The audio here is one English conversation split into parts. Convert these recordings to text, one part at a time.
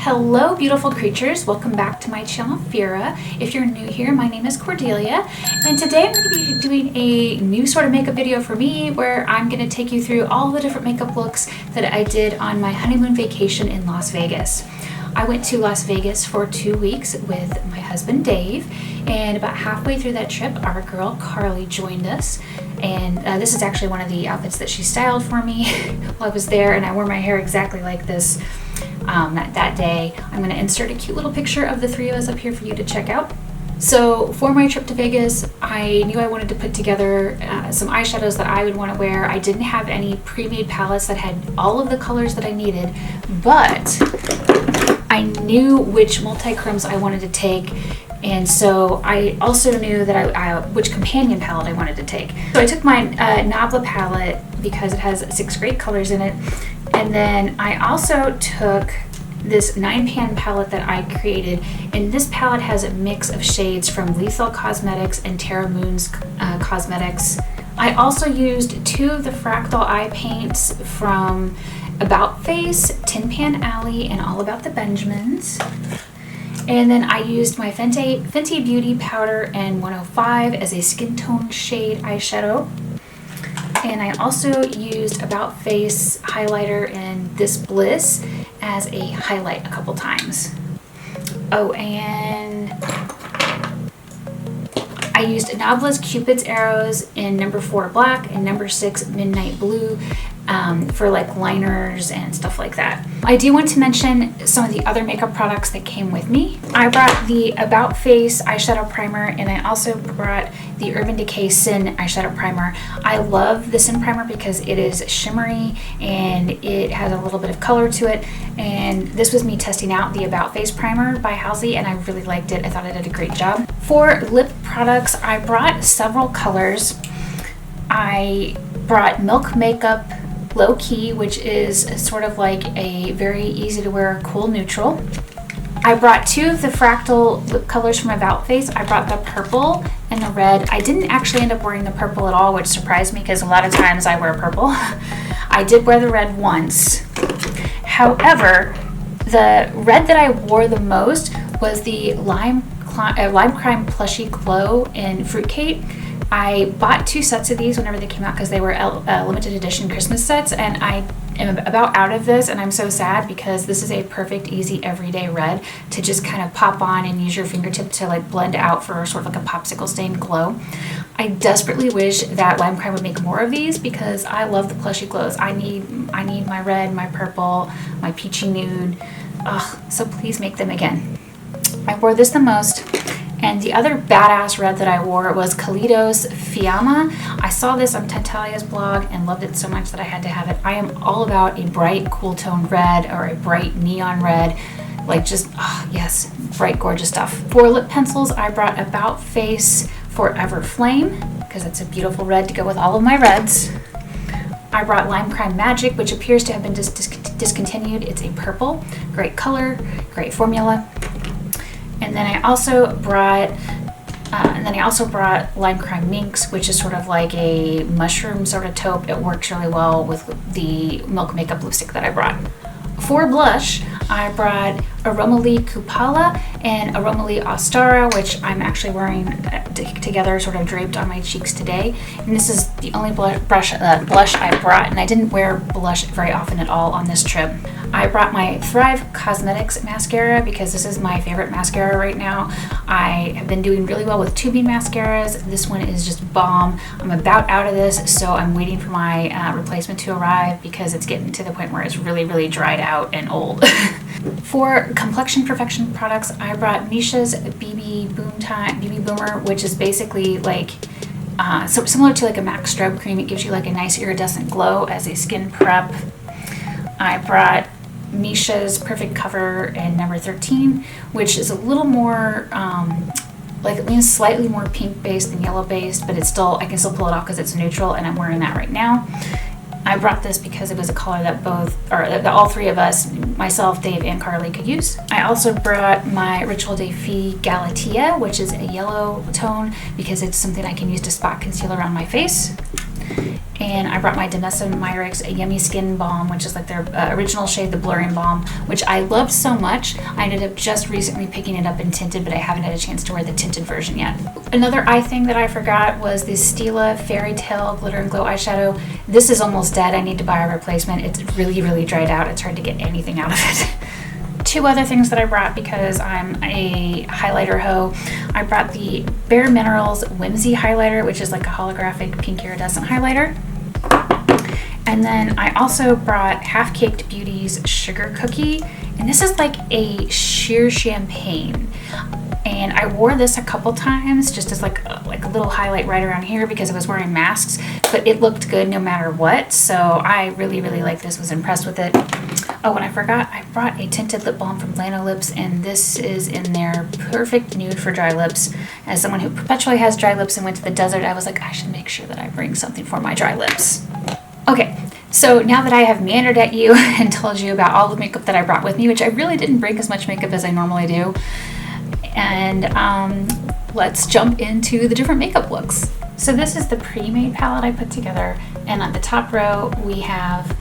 Hello beautiful creatures, welcome back to my channel Phyrra. If you're new here, my name is Cordelia and today I'm going to be doing a new sort of makeup video for me where I'm going to take you through all the different makeup looks that I did on my honeymoon vacation in Las Vegas. I went to Las Vegas for 2 weeks with my husband Dave, and about halfway through that trip our girl Carly joined us, and this is actually one of the outfits that she styled for me while I was there, and I wore my hair exactly like this that day. I'm going to insert a cute little picture of the three of us up here for you to check out. So for my trip to Vegas, I knew I wanted to put together some eyeshadows that I would want to wear. I didn't have any pre-made palettes that had all of the colors that I needed, but I knew which multi-chromes I wanted to take, and so I also knew that which companion palette I wanted to take. So I took my Nabla palette because it has 6 great colors in it, and then I also took this 9-pan palette that I created, and this palette has a mix of shades from Lethal Cosmetics and Tara Moon's Cosmetics. I also used 2 of the Fractal eye paints from About Face, Tin Pan Alley, and All About the Benjamins. And then I used my Fenty Beauty Powder and 105 as a skin tone shade eyeshadow. And I also used About Face highlighter in This Bliss as a highlight a couple times. Oh, and I used Nabla's Cupid's Arrows in number 4 black and number 6 midnight blue for like liners and stuff like that. I do want to mention some of the other makeup products that came with me. I brought the About Face eyeshadow primer, and I also brought the Urban Decay Sin eyeshadow primer. I love the Sin primer because it is shimmery and it has a little bit of color to it, and this was me testing out the About Face primer by Halsey and I really liked it. I thought I did a great job. For lip products, I brought several colors. I brought Milk Makeup Low Key, which is sort of like a very easy to wear cool neutral. I brought 2 of the Fractal lip colors from About Face. I brought the purple and the red. I didn't actually end up wearing the purple at all, which surprised me because a lot of times I wear purple. I did wear the red once. However, the red that I wore the most was the Lime Crime Plushie Glow in Fruitcake. I bought 2 sets of these whenever they came out because they were limited edition Christmas sets, and I am about out of this, and I'm so sad because this is a perfect, easy, everyday red to just kind of pop on and use your fingertip to like blend out for sort of like a popsicle stain glow. I desperately wish that Lime Crime would make more of these because I love the Plushie glows. I need my red, my purple, my peachy nude. Ugh, so please make them again. I wore this the most. And the other badass red that I wore was Kalido's Fiamma. I saw this on Tantalia's blog and loved it so much that I had to have it. I am all about a bright, cool toned red or a bright neon red. Like just, oh yes, bright, gorgeous stuff. For lip pencils, I brought About Face Forever Flame because it's a beautiful red to go with all of my reds. I brought Lime Crime Magic, which appears to have been discontinued. It's a purple, great color, great formula. And then I also brought Lime Crime Minx, which is sort of like a mushroom sort of taupe. It works really well with the Milk Makeup lipstick that I brought. For blush, I brought Aromalie Kupala and Aromalie Ostara, which I'm actually wearing together, sort of draped on my cheeks today. And this is the only blush I brought, and I didn't wear blush very often at all on this trip. I brought my Thrive Cosmetics mascara because this is my favorite mascara right now. I have been doing really well with tubing mascaras. This one is just bomb. I'm about out of this, so I'm waiting for my replacement to arrive because it's getting to the point where it's really, really dried out and old. For complexion perfection products, I brought Missha's BB Boomer, which is basically like so similar to like a MAC strobe cream. It gives you like a nice iridescent glow as a skin prep. I brought Missha's Perfect Cover in number 13, which is a little more like it leans slightly more pink based than yellow based, but it's still, I can still pull it off because it's neutral, and I'm wearing that right now. I brought this because it was a color that all 3 of us, myself, Dave, and Carly, could use. I also brought my Ritual de Fille Galatea, which is a yellow tone because it's something I can use to spot conceal around my face. and I brought my Danessa Myricks Yummy Skin Balm, which is like their original shade, the Blurring Balm, which I loved so much. I ended up just recently picking it up in tinted, but I haven't had a chance to wear the tinted version yet. Another eye thing that I forgot was this Stila Fairytale Glitter and Glow eyeshadow. This is almost dead. I need to buy a replacement. It's really, really dried out. It's hard to get anything out of it. Two other things that I brought because I'm a highlighter hoe. I brought the Bare Minerals Whimsy highlighter, which is like a holographic pink iridescent highlighter. And then I also brought Half Caked Beauty's Sugar Cookie, and this is like a sheer champagne. And I wore this a couple times just as like a little highlight right around here because I was wearing masks, but it looked good no matter what. So I really, really like this, was impressed with it. Oh, and I forgot, I brought a tinted lip balm from Lano Lips, and this is in their Perfect Nude for dry lips. As someone who perpetually has dry lips and went to the desert, I was like, I should make sure that I bring something for my dry lips. Okay, so now that I have meandered at you and told you about all the makeup that I brought with me, which I really didn't bring as much makeup as I normally do, and let's jump into the different makeup looks. So this is the pre-made palette I put together, and on the top row we have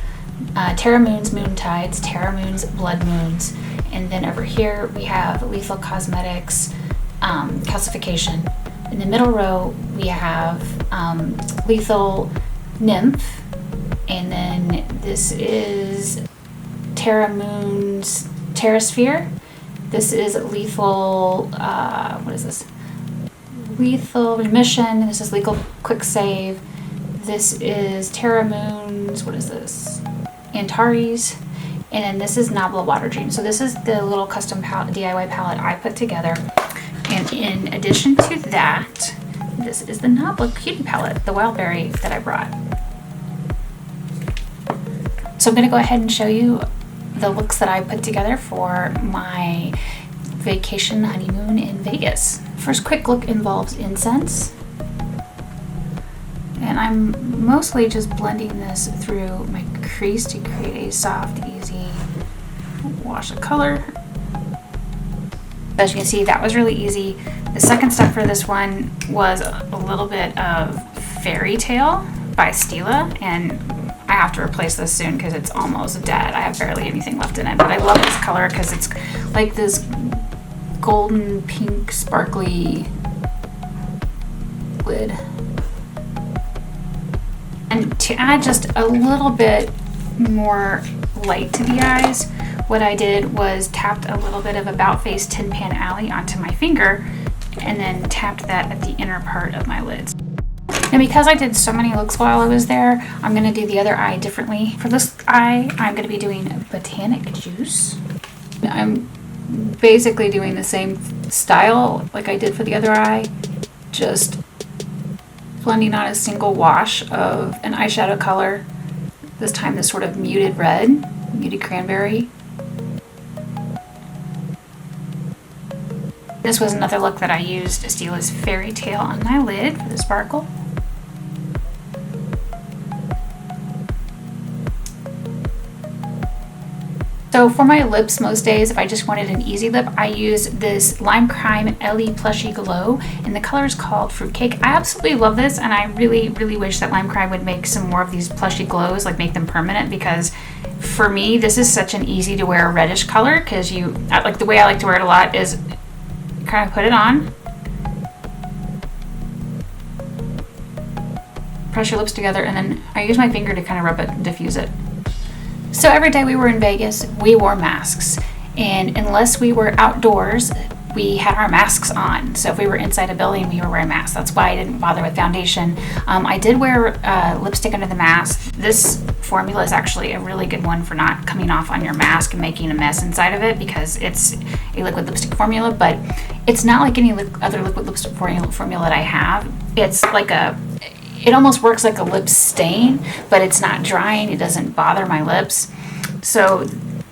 Terra Moon's Moon Tides, Terra Moon's Blood Moons, and then over here we have Lethal Cosmetics Calcification. In the middle row we have Lethal Nymph, and then this is Terra Moon's Terrasphere. This is Lethal, what is this? Lethal Remission. This is Lethal Quick Save. This is Terra Moon's, what is this? Antares. And then this is Nabla Water Dream. So this is the little custom palette, DIY palette I put together. And in addition to that, this is the Nabla Cutie palette, the Wildberry that I brought. So I'm going to go ahead and show you the looks that I put together for my vacation honeymoon in Vegas. First quick look involves incense. And I'm mostly just blending this through my crease to create a soft, easy wash of color. As you can see, that was really easy. The second step for this one was a little bit of Fairytale by Stila, and I have to replace this soon because it's almost dead. I have barely anything left in it, but I love this color because it's like this golden pink sparkly lid. And to add just a little bit more light to the eyes, what I did was tapped a little bit of About Face Tin Pan Alley onto my finger and then tapped that at the inner part of my lids. And because I did so many looks while I was there, I'm going to do the other eye differently. For this eye, I'm going to be doing Botanic Juice. I'm basically doing the same style like I did for the other eye, just blending on a single wash of an eyeshadow color, this time this sort of muted red, muted cranberry. This was another look that I used Stila's Fairytale on my lid for the sparkle. So for my lips most days, if I just wanted an easy lip, I use this Lime Crime Ellie Plushie Glow, and the color is called Fruitcake. I absolutely love this, and I really, really wish that Lime Crime would make some more of these plushie glows, like make them permanent, because for me, this is such an easy to wear reddish color, because like the way I like to wear it a lot is kind of put it on, press your lips together, and then I use my finger to kind of rub it and diffuse it. So every day we were in Vegas, we wore masks, and unless we were outdoors, we had our masks on. So if we were inside a building, we were wearing masks. That's why I didn't bother with foundation. I did wear lipstick under the mask. This formula is actually a really good one for not coming off on your mask and making a mess inside of it, because it's a liquid lipstick formula, but it's not like any other liquid lipstick formula that I have. It's like it almost works like a lip stain, but it's not drying. It doesn't bother my lips. So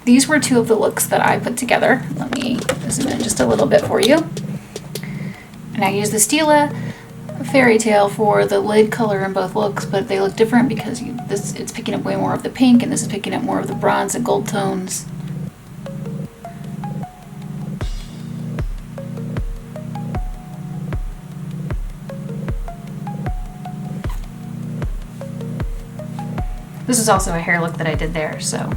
these were two of the looks that I put together. Let me zoom in just a little bit for you. And I used the Stila Fairytale for the lid color in both looks, but they look different because it's picking up way more of the pink, and this is picking up more of the bronze and gold tones. This is also a hair look that I did there, so.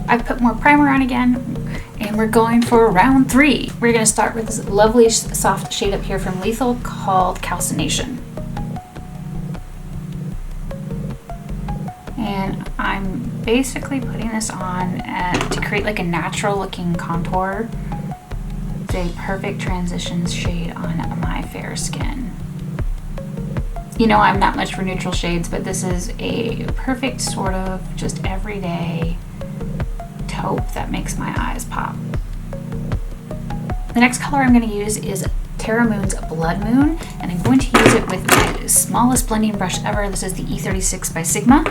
I've put more primer on again, and we're going for round 3. We're gonna start with this lovely soft shade up here from Lethal called Calcination. And I'm basically putting this on to create like a natural looking contour. It's a perfect transition shade on my fair skin. You know, I'm not much for neutral shades, but this is a perfect sort of just everyday taupe that makes my eyes pop. The next color I'm going to use is Terra Moon's Blood Moon, and I'm going to use it with my smallest blending brush ever. This is the E36 by Sigma.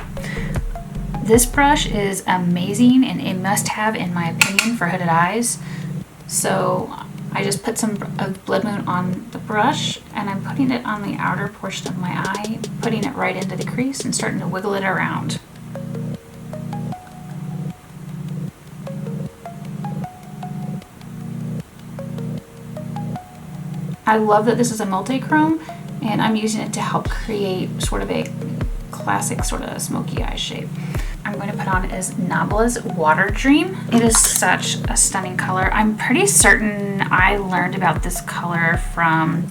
This brush is amazing and a must-have in my opinion for hooded eyes. So I just put some of Blood Moon on the brush, and I'm putting it on the outer portion of my eye, putting it right into the crease and starting to wiggle it around. I love that this is a multi-chrome, and I'm using it to help create sort of a classic sort of smoky eye shape. I'm going to put on is Nabla's Water Dream. It is such a stunning color. I'm pretty certain I learned about this color from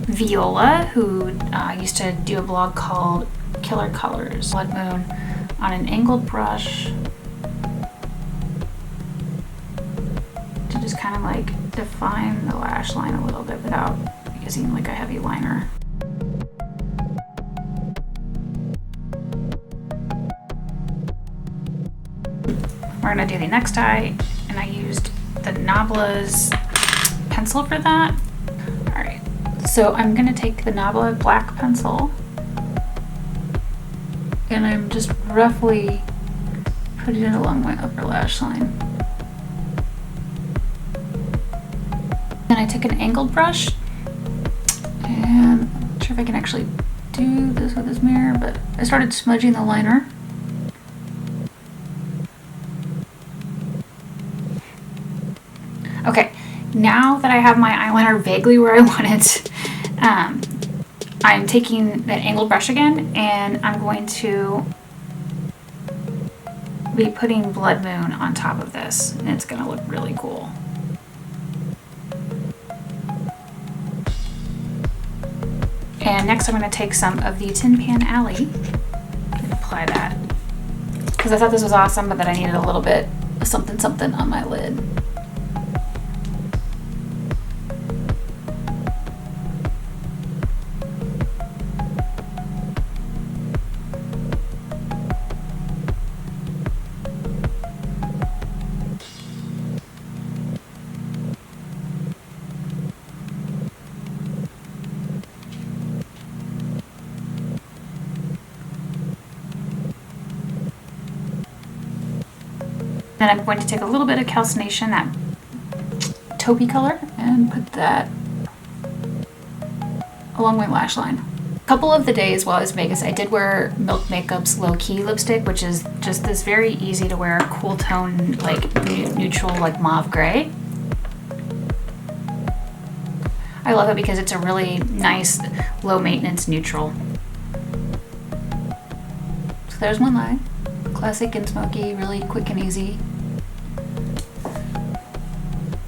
Viola, who used to do a blog called Killer Colors. Blood Moon on an angled brush to just kind of like define the lash line a little bit without using like a heavy liner. We're gonna do the next eye, and I used the Nabla's pencil for that. All right, so I'm gonna take the Nabla black pencil, and I'm just roughly putting it along my upper lash line. Then I took an angled brush, and I'm not sure if I can actually do this with this mirror, but I started smudging the liner. Okay, now that I have my eyeliner vaguely where I want it, I'm taking that angled brush again, and I'm going to be putting Blood Moon on top of this, and it's gonna look really cool. And next I'm gonna take some of the Tin Pan Alley and apply that, because I thought this was awesome, but then I needed a little bit of something something on my lid. Then I'm going to take a little bit of Calcination, that taupey color, and put that along my lash line. A couple of the days while I was in Vegas, I did wear Milk Makeup's Low Key lipstick, which is just this very easy to wear, cool tone, like neutral, like mauve gray. I love it because it's a really nice, low maintenance neutral. So there's one eye. Classic and smoky, really quick and easy.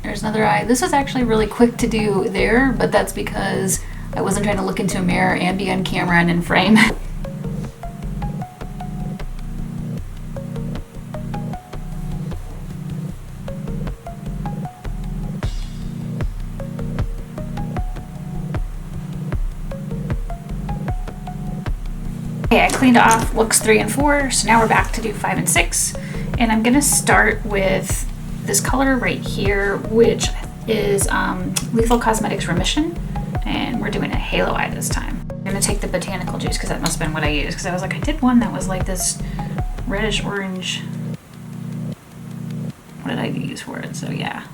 There's another eye. This was actually really quick to do there, but that's because I wasn't trying to look into a mirror and be on camera and in frame. Okay, I cleaned off looks 3 and 4, so now we're back to do 5 and 6. And I'm gonna start with this color right here, which is Lethal Cosmetics Remission, and we're doing a halo eye this time. I'm gonna take the botanical juice, because that must have been what I used, because I was like, I did one that was like this reddish orange. What did I use for it? So yeah.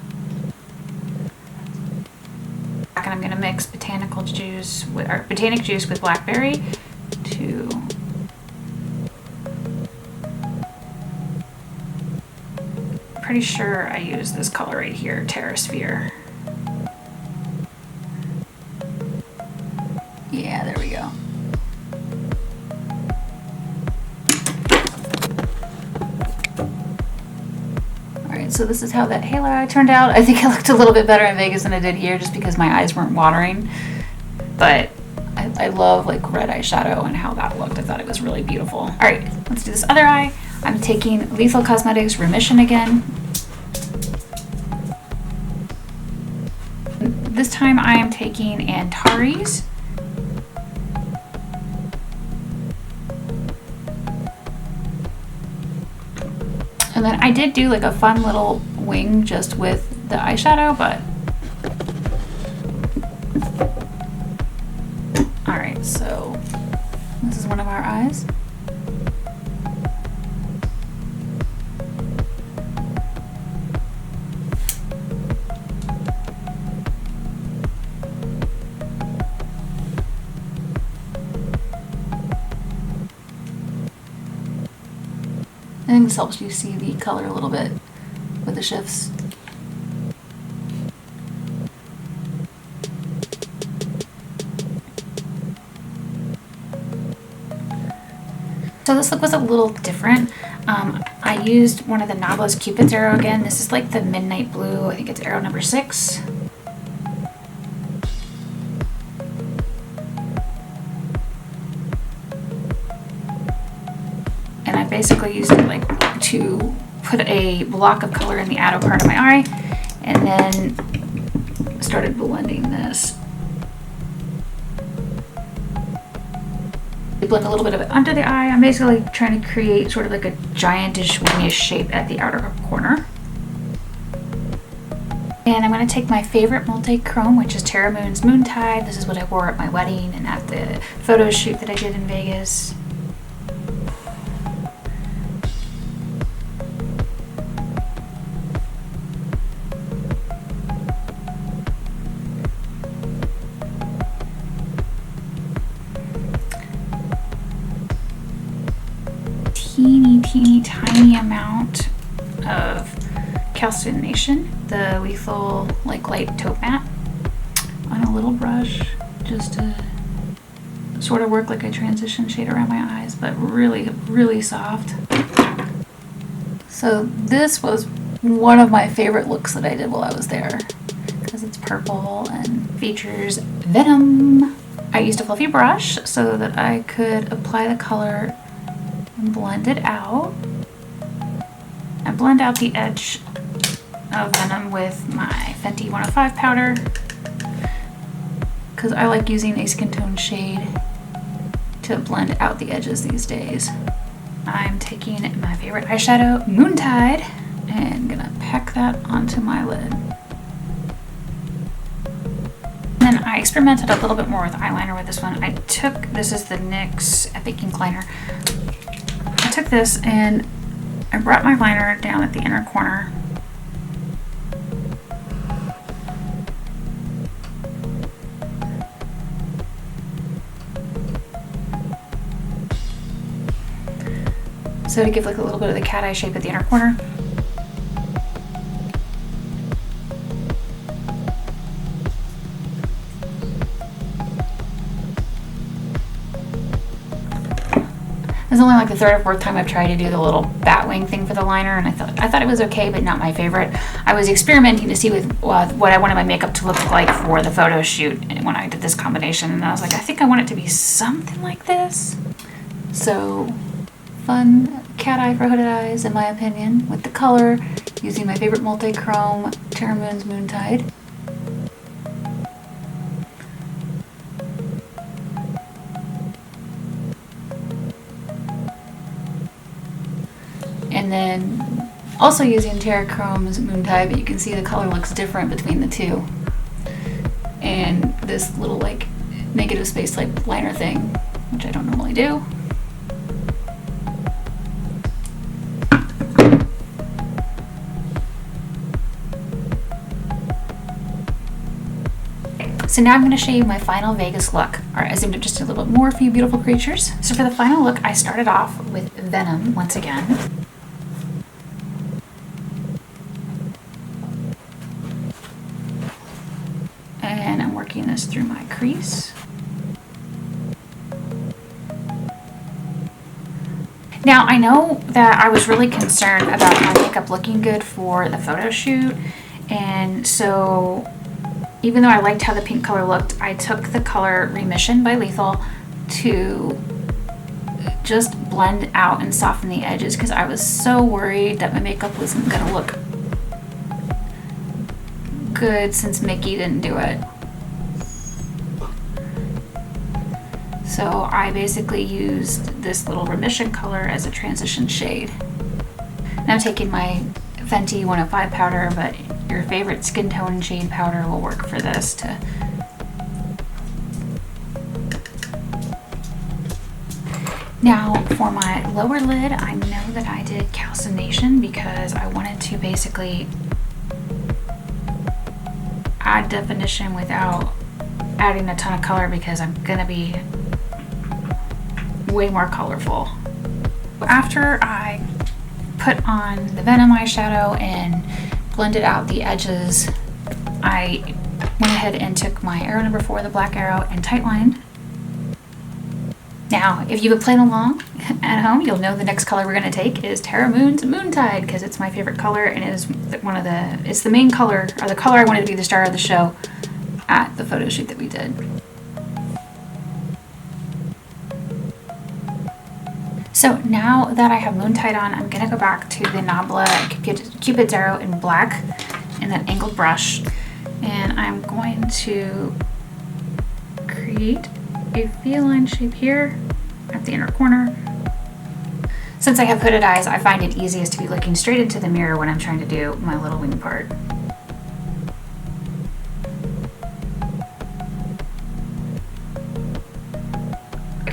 And I'm gonna mix botanic juice with blackberry to pretty sure I use this color right here, Terra Sphere. So this is how that halo eye turned out. I think it looked a little bit better in Vegas than it did here just because my eyes weren't watering. But I love like red eyeshadow and how that looked. I thought it was really beautiful. All right, let's do this other eye. I'm taking Lethal Cosmetics Remission again. This time I am taking Antares. And then I did do like a fun little wing just with the eyeshadow, but all right, so this is one of our eyes. I think this helps you see the color a little bit with the shifts. So this look was a little different. I used one of the Knobless Cupid's arrow again. This is like the Midnight Blue. I think it's arrow number 6. And I basically used it like to put a block of color in the outer part of my eye, and then started blending this. Blend a little bit of it under the eye. I'm basically trying to create sort of like a giantish wingish shape at the outer corner. And I'm going to take my favorite multi-chrome, which is Terra Moon's Moontide. This is what I wore at my wedding and at the photo shoot that I did in Vegas. Teeny tiny amount of calcination, the Lethal like light taupe matte, on a little brush just to sort of work like a transition shade around my eyes, but really soft. So this was one of my favorite looks that I did while I was there because it's purple and features Venom. I used a fluffy brush so that I could apply the color and blend it out. I blend out the edge of Venom with my Fenty 105 powder because I like using a skin tone shade to blend out the edges these days. I'm taking my favorite eyeshadow, Moontide, and gonna pack that onto my lid. And then I experimented a little bit more with eyeliner with this one. This is the NYX Epic Ink Liner. I took this and I brought my liner down at the inner corner. So to give like a little bit of the cat eye shape at the inner corner. This is only like the third or fourth time I've tried to do the little bat wing thing for the liner, and I thought it was okay, but not my favorite. I was experimenting to see with what I wanted my makeup to look like for the photo shoot when I did this combination, and I was like, I think I want it to be something like this. So fun cat eye for hooded eyes, in my opinion, with the color, using my favorite multi-chrome Terra Moon's Moontide. And then also using Terra Chrome's Moontide, but you can see the color looks different between the two. And this little like negative space like liner thing, which I don't normally do. So now I'm going to show you my final Vegas look. Alright, I zoomed up just a little bit more for you beautiful creatures. So for the final look, I started off with Venom once again. And I'm working this through my crease. Now, I know that I was really concerned about my makeup looking good for the photo shoot, and so even though I liked how the pink color looked, I took the color Remission by Lethal to just blend out and soften the edges because I was so worried that my makeup wasn't going to look good since Mickey didn't do it. So I basically used this little Remission color as a transition shade. And I'm taking my Fenty 105 powder, but your favorite skin tone shade powder will work for this to Now for my lower lid, I know that I did calcination because I wanted to basically add definition without adding a ton of color because I'm gonna be way more colorful. After I put on the Venom eyeshadow and blended out the edges, I went ahead and took my arrow number 4, the black arrow, and tightlined. Now, if you've been playing along at home, you'll know the next color we're going to take is Terra Moon's Moontide because it's my favorite color and it is it's the main color, or the color I wanted to be the star of the show at the photo shoot that we did. So now that I have Moontide on, I'm going to go back to the Nabla Cupid's Arrow in black and that angled brush, and I'm going to create a V-line shape here at the inner corner. Since I have hooded eyes, I find it easiest to be looking straight into the mirror when I'm trying to do my little wing part.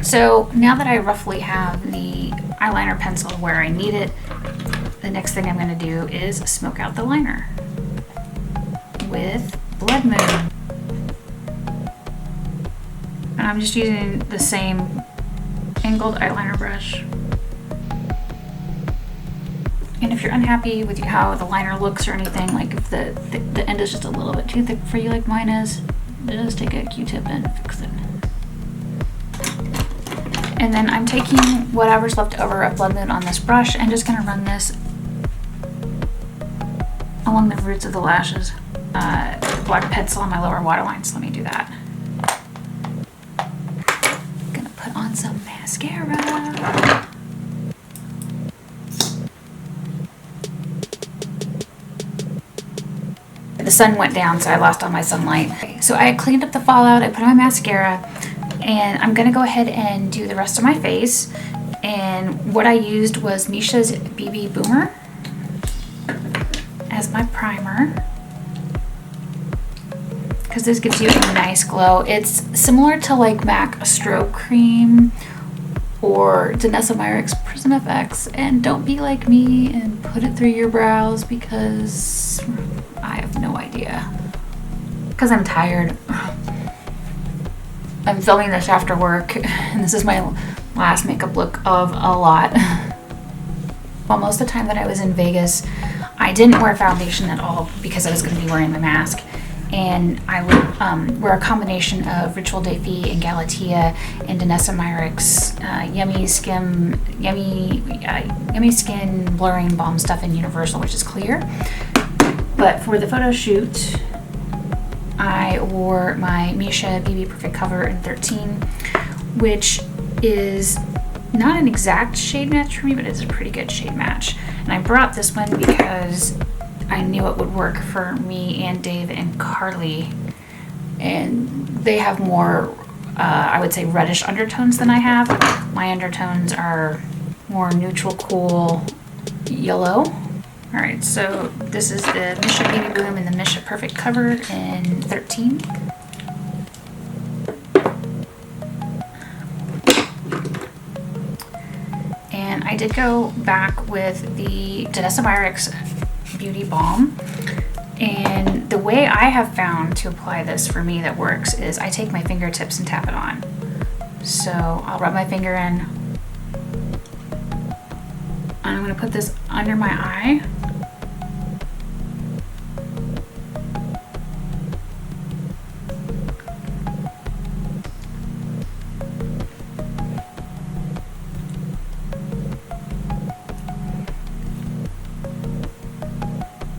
So now that I roughly have the eyeliner pencil where I need it, the next thing I'm going to do is smoke out the liner with Blood Moon. And I'm just using the same angled eyeliner brush. And if you're unhappy with how the liner looks or anything, like if the end is just a little bit too thick for you like mine is, just take a Q-tip and fix it. And then I'm taking whatever's left over of Blood Moon on this brush and just gonna run this along the roots of the lashes. The black pencil on my lower waterline, so let me do that. Gonna put on some mascara. The sun went down, so I lost all my sunlight. So I cleaned up the fallout, I put on my mascara, and I'm gonna go ahead and do the rest of my face. And what I used was Missha's BB Boomer as my primer, because this gives you a nice glow. It's similar to like MAC Strobe Cream or Danessa Myricks Prism FX, and don't be like me and put it through your brows because I have no idea. Because I'm tired. I'm filming this after work, and this is my last makeup look of a lot. Well, most of the time that I was in Vegas, I didn't wear foundation at all because I was going to be wearing the mask. And I would wear a combination of Ritual de Fille and Galatea and Danessa Myricks Yummy Skin Blurring Balm Stuff in Universal, which is clear. But for the photo shoot, I wore my Missha BB Perfect Cover in 13, which is not an exact shade match for me, but it's a pretty good shade match. And I brought this one because I knew it would work for me and Dave and Carly, and they have more, I would say, reddish undertones than I have. My undertones are more neutral, cool yellow. All right, so this is the Missha Baby Boom and the Missha Perfect Cover in 13. And I did go back with the Danessa Myricks Beauty Balm. And the way I have found to apply this for me that works is I take my fingertips and tap it on. So I'll rub my finger in. And I'm gonna put this under my eye.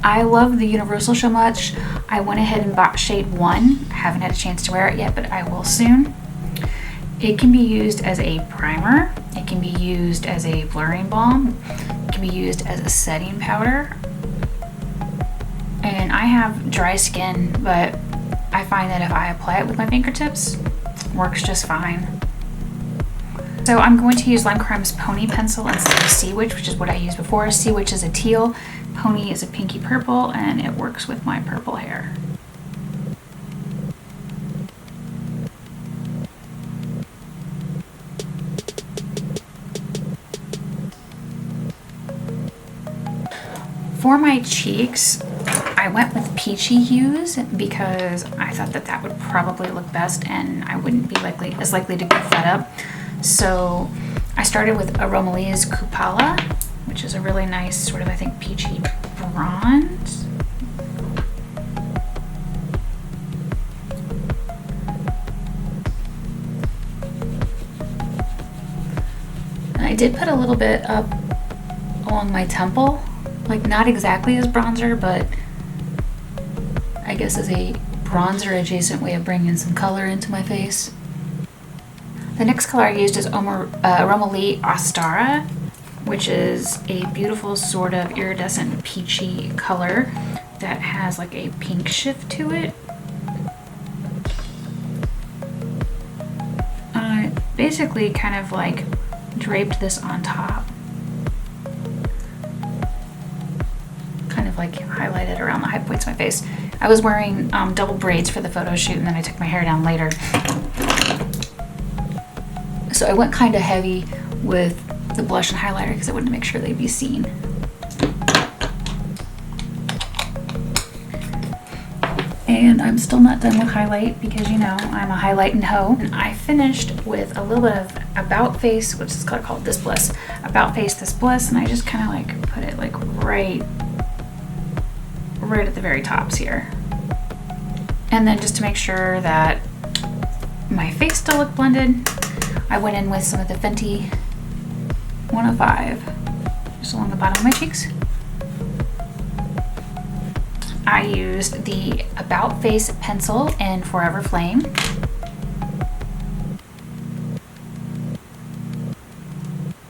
I love the Universal so much. I went ahead and bought shade 1. I haven't had a chance to wear it yet, but I will soon. It can be used as a primer. It can be used as a blurring balm. It can be used as a setting powder. And I have dry skin, but I find that if I apply it with my fingertips, it works just fine. So I'm going to use Lime Crime's Pony Pencil instead of Sea Witch, which is what I used before. Sea Witch is a teal, Pony is a pinky purple, and it works with my purple hair. For my cheeks, I went with Peachy Hues because I thought that that would probably look best and I wouldn't be as likely to goof that up. So I started with Aromalia's Kupala, which is a really nice sort of, I think, peachy bronze. And I did put a little bit up along my temple, like not exactly as bronzer, but I guess as a bronzer adjacent way of bringing some color into my face. The next color I used is Aromalie Ostara, which is a beautiful sort of iridescent peachy color that has like a pink shift to it. I basically kind of like draped this on top. Kind of like highlighted around the high points of my face. I was wearing double braids for the photo shoot and then I took my hair down later. So I went kind of heavy with the blush and highlighter because I wanted to make sure they'd be seen. And I'm still not done with highlight because, you know, I'm a highlighting hoe. And I finished with a little bit of About Face, which is called This Bliss. About Face, This Bliss, and I just kind of like put it like right at the very tops here. And then just to make sure that my face still looked blended, I went in with some of the Fenty 105 just along the bottom of my cheeks. I used the About Face pencil in Forever Flame.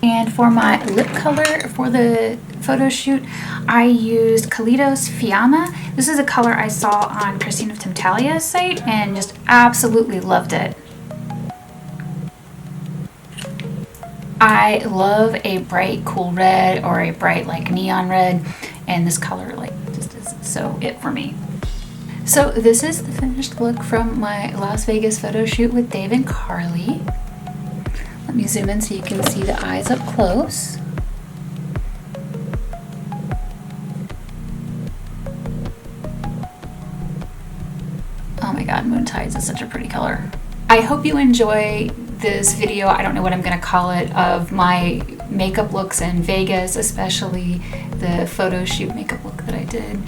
And for my lip color for the photo shoot, I used Kaleidos Fiamma. This is a color I saw on Christine of Temptalia's site and just absolutely loved it. I love a bright cool red or a bright like neon red, and this color like just is so it for me. So this is the finished look from my Las Vegas photo shoot with Dave and Carly. Let me zoom in so you can see the eyes up close. Oh my god, Moon Tides is such a pretty color. I hope you enjoy this video, I don't know what I'm gonna call it, of my makeup looks in Vegas, especially the photo shoot makeup look that I did.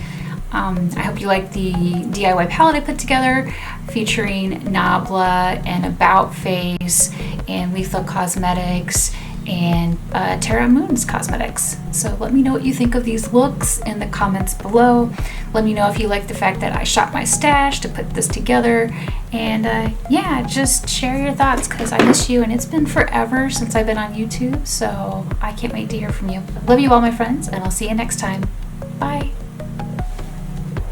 I hope you like the DIY palette I put together featuring Nabla and About Face and Lethal Cosmetics and Terra Moon's Cosmetics. So let me know what you think of these looks in the comments below. Let me know if you like the fact that I shot my stash to put this together. And yeah, just share your thoughts because I miss you and it's been forever since I've been on YouTube. So I can't wait to hear from you. Love you all, my friends, and I'll see you next time.